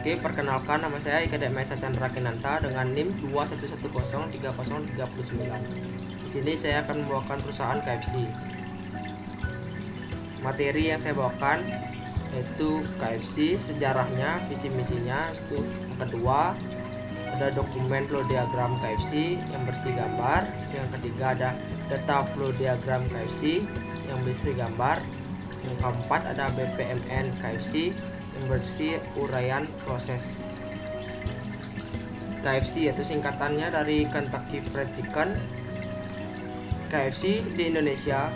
Oke, perkenalkan, nama saya Ika Maesa Chandra Kinanta dengan NIM 211103039. Di sini saya akan membawakan perusahaan KFC. Materi yang saya bawakan yaitu KFC, sejarahnya, visi misinya. Itu yang kedua, ada dokumen flow diagram KFC yang berisi gambar. Yang ketiga, ada data flow diagram KFC yang berisi gambar. Yang keempat, ada BPMN KFC yang berisi uraian proses. KFC yaitu singkatannya dari Kentucky Fried Chicken. KFC di Indonesia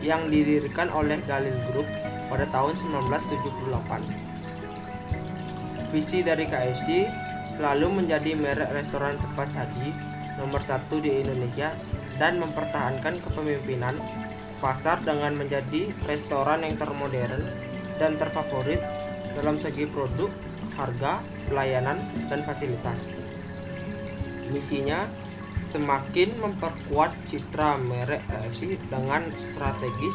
yang didirikan oleh Galil Group pada tahun 1978. Visi dari KFC selalu menjadi merek restoran cepat saji nomor 1 di Indonesia dan mempertahankan kepemimpinan pasar dengan menjadi restoran yang termodern dan terfavorit dalam segi produk, harga, pelayanan, dan fasilitas. Misinya semakin memperkuat citra merek KFC dengan strategi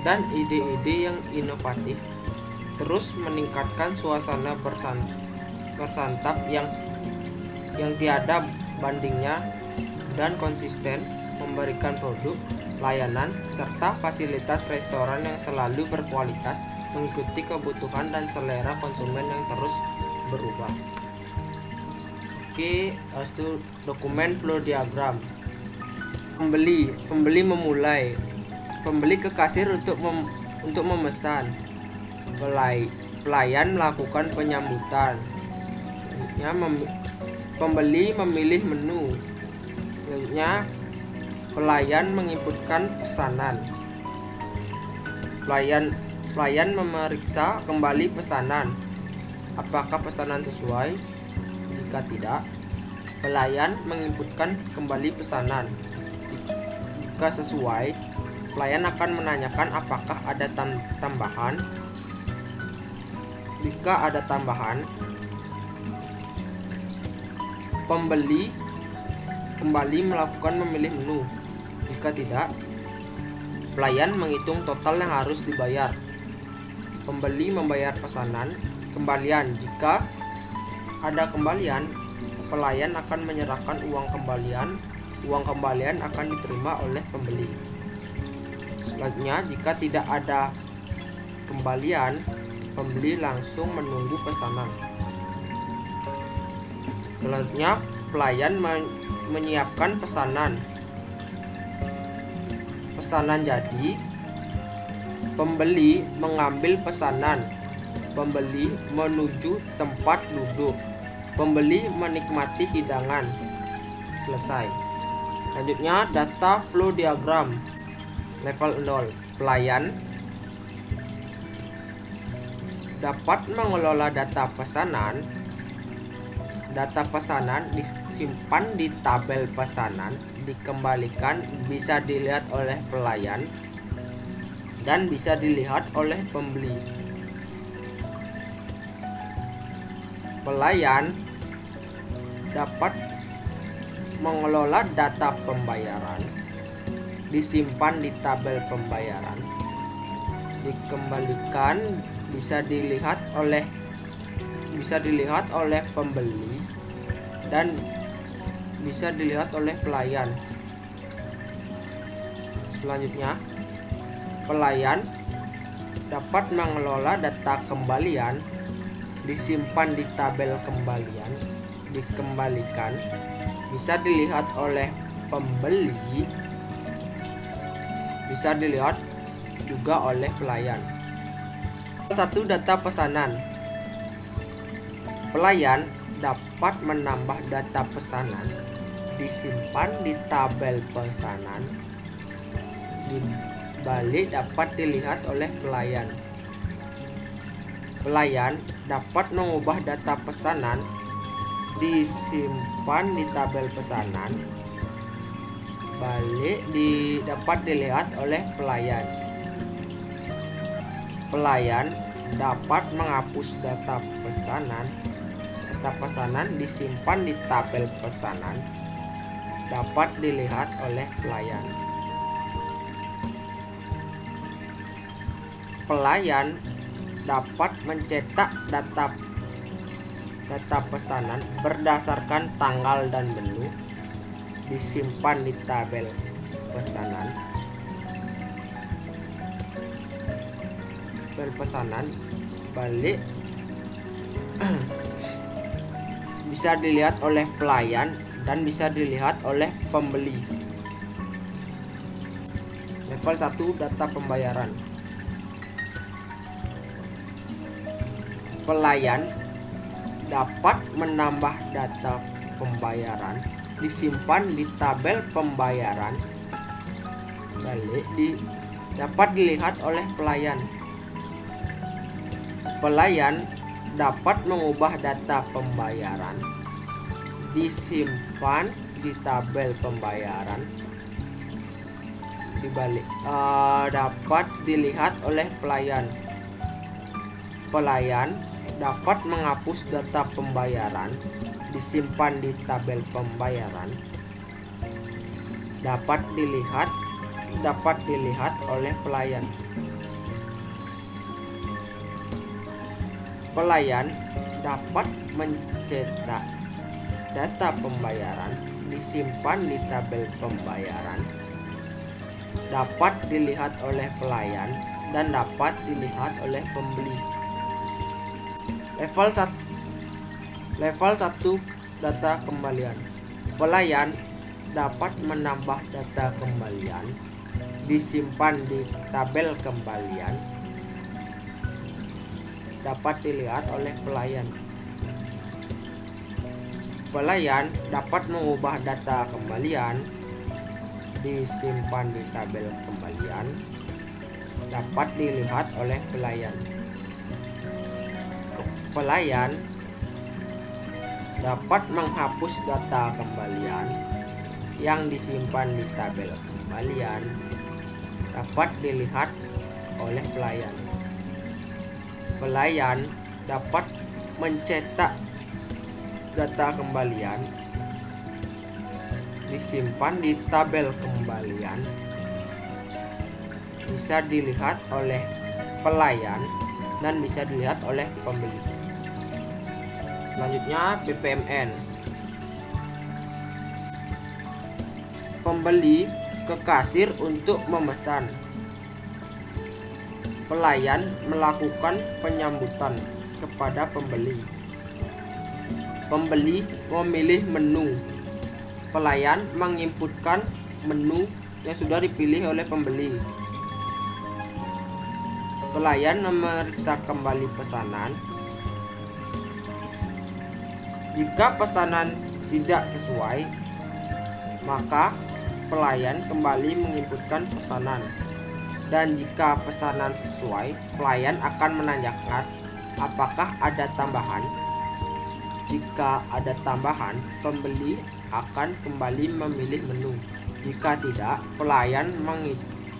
dan ide-ide yang inovatif, terus meningkatkan suasana bersantap yang tiada bandingnya dan konsisten memberikan produk, layanan, serta fasilitas restoran yang selalu berkualitas mengikuti kebutuhan dan selera konsumen yang terus berubah. Oke, itu dokumen flow diagram. Pembeli memulai. Pembeli ke kasir untuk memesan. Pelayan melakukan penyambutan. Pembeli memilih menu. Selanjutnya, pelayan menginputkan pesanan. Pelayan memeriksa kembali pesanan. Apakah pesanan sesuai? Jika tidak, pelayan menginputkan kembali pesanan. Jika sesuai, pelayan akan menanyakan apakah ada tambahan. Jika ada tambahan, pembeli kembali melakukan memilih menu. Jika tidak, pelayan menghitung total yang harus dibayar. Pembeli membayar pesanan kembalian. Jika ada kembalian, pelayan akan menyerahkan uang kembalian. Uang kembalian akan diterima oleh pembeli. Selanjutnya, jika tidak ada kembalian, pembeli langsung menunggu pesanan. Selanjutnya, pelayan menyiapkan pesanan. Pesanan jadi, pembeli mengambil pesanan. Pembeli menuju tempat duduk. Pembeli menikmati hidangan. Selesai. Selanjutnya, data flow diagram level 0. Pelayan dapat mengelola data pesanan. Data pesanan disimpan di tabel pesanan, dikembalikan, bisa dilihat oleh pelayan dan bisa dilihat oleh pembeli. Pelayan dapat mengelola data pembayaran, disimpan di tabel pembayaran, dikembalikan, bisa dilihat oleh pembeli dan bisa dilihat oleh pelayan. Selanjutnya, pelayan dapat mengelola data kembalian, disimpan di tabel kembalian, dikembalikan, bisa dilihat oleh pembeli, bisa dilihat juga oleh pelayan. Satu, data pesanan. Pelayan dapat menambah data pesanan, disimpan di tabel pesanan, dibalik dapat dilihat oleh pelayan. Pelayan dapat mengubah data pesanan, disimpan di tabel pesanan, balik dapat dilihat oleh pelayan. Pelayan dapat menghapus data pesanan. Data pesanan disimpan di tabel pesanan, dapat dilihat oleh pelayan. Pelayan dapat mencetak data pesanan berdasarkan tanggal dan menu, disimpan di tabel pesanan. Balik bisa dilihat oleh pelayan dan bisa dilihat oleh pembeli. Level 1, data pembayaran. Pelayan dapat menambah data pembayaran, disimpan di tabel pembayaran. Dapat dilihat oleh pelayan. Pelayan dapat mengubah data pembayaran, disimpan di tabel pembayaran. Dapat dilihat oleh pelayan. Pelayan dapat menghapus data pembayaran, disimpan di tabel pembayaran. Dapat dilihat oleh pelayan. Pelayan dapat mencetak data pembayaran, disimpan di tabel pembayaran. Dapat dilihat oleh pelayan dan dapat dilihat oleh pembeli. Level 1, data kembalian. Pelayan dapat menambah data kembalian, disimpan di tabel kembalian. Dapat dilihat oleh pelayan. Pelayan dapat mengubah data kembalian, disimpan di tabel kembalian. Dapat dilihat oleh pelayan. Pelayan dapat menghapus data kembalian yang disimpan di tabel kembalian. Dapat dilihat oleh pelayan. Pelayan dapat mencetak data kembalian, disimpan di tabel kembalian. Bisa dilihat oleh pelayan dan bisa dilihat oleh pembeli. Selanjutnya BPMN. Pembeli ke kasir untuk memesan. Pelayan melakukan penyambutan kepada pembeli. Pembeli memilih menu. Pelayan menginputkan menu yang sudah dipilih oleh pembeli. Pelayan memeriksa kembali pesanan. Jika pesanan tidak sesuai, maka pelayan kembali menginputkan pesanan. Dan jika pesanan sesuai, pelayan akan menanyakan apakah ada tambahan. Jika ada tambahan, pembeli akan kembali memilih menu. Jika tidak, pelayan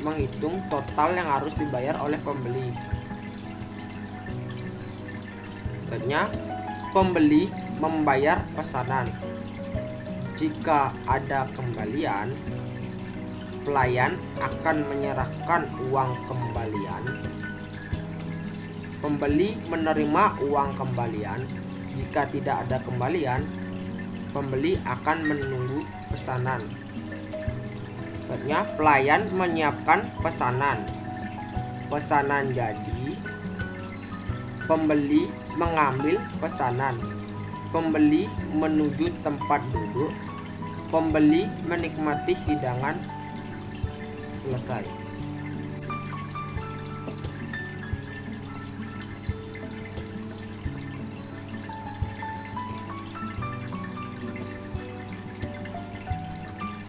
menghitung total yang harus dibayar oleh pembeli. Selanjutnya, pembeli membayar pesanan. Jika ada kembalian, pelayan akan menyerahkan uang kembalian. Pembeli menerima uang kembalian. Jika tidak ada kembalian, pembeli akan menunggu pesanan. Selanjutnya, pelayan menyiapkan pesanan. Pesanan jadi, pembeli mengambil pesanan. Pembeli menuju tempat duduk. Pembeli menikmati hidangan. Selesai.